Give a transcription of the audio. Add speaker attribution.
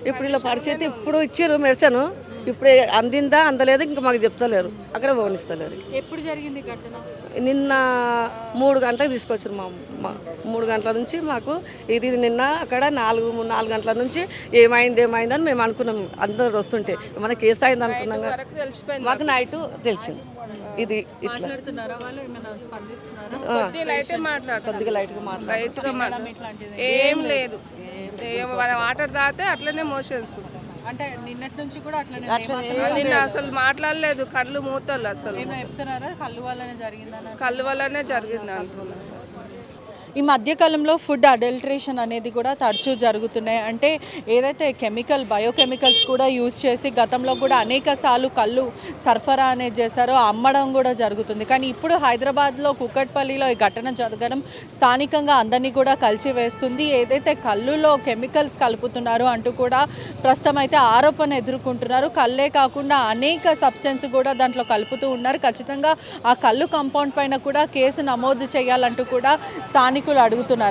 Speaker 1: ఇప్పుడు ఇలా పరిస్థితి ఇప్పుడు ఇచ్చారు మెడిసిన్, ఇప్పుడు అందిందా అందలేదు ఇంకా మాకు చెప్తలేరు, అక్కడ పోనిస్తలేరు.
Speaker 2: ఎప్పుడు జరిగింది ఈ ఘటన?
Speaker 1: నిన్న 3 గంటలకు తీసుకొచ్చారు మా 3 గంటల నుంచి మాకు ఇది నిన్న అక్కడ 4 గంటల నుంచి ఏమైందని మేము అనుకున్నాం. అందరూ వస్తుంటే మన కేసు అయింది అనుకున్నాం, మాకు నైట్ తెలిసింది. ఇది ఇట్లా
Speaker 2: మాట్లాడుతున్నారా వాళ్ళు? ఏమైనా స్పందిస్తున్నారా?
Speaker 1: కొద్దిగా లైట్గా
Speaker 2: ఇట్లాంటిది
Speaker 3: ఏం లేదు, వాటర్ తాగితే అట్లనే మోషన్స్.
Speaker 2: అంటే నిన్నటి నుంచి కూడా అట్లనే
Speaker 3: నిన్న అసలు మాట్లాడలేదు, కళ్ళు మూతలు అసలు.
Speaker 2: ఏమైనా చెప్తున్నారా కళ్ళు వల్లనే జరిగిందని?
Speaker 3: కళ్ళు వల్లనే జరిగింది అనుకున్నాను.
Speaker 2: ఈ మధ్యకాలంలో ఫుడ్ అడల్ట్రేషన్ అనేది కూడా తరచూ జరుగుతున్నాయి. అంటే ఏదైతే బయోకెమికల్స్ కూడా యూజ్ చేసి గతంలో కూడా అనేక సార్లు కళ్ళు సరఫరా అనేది చేశారో అమ్మడం కూడా జరుగుతుంది. కానీ ఇప్పుడు హైదరాబాద్లో కుకట్పల్లిలో ఈ ఘటన జరగడం స్థానికంగా అందరినీ కూడా కలిచివేస్తుంది. ఏదైతే కళ్ళులో కెమికల్స్ కలుపుతున్నారో అంటూ కూడా ప్రస్తుతం అయితే ఆరోపణ ఎదుర్కొంటున్నారు. కళ్ళే కాకుండా అనేక సబ్స్టెన్స్ కూడా దాంట్లో కలుపుతూ ఉన్నారు. ఖచ్చితంగా ఆ కళ్ళు కాంపౌండ్ పైన కూడా కేసు నమోదు చేయాలంటూ కూడా స్థానికులు అడుగుతున్నారు.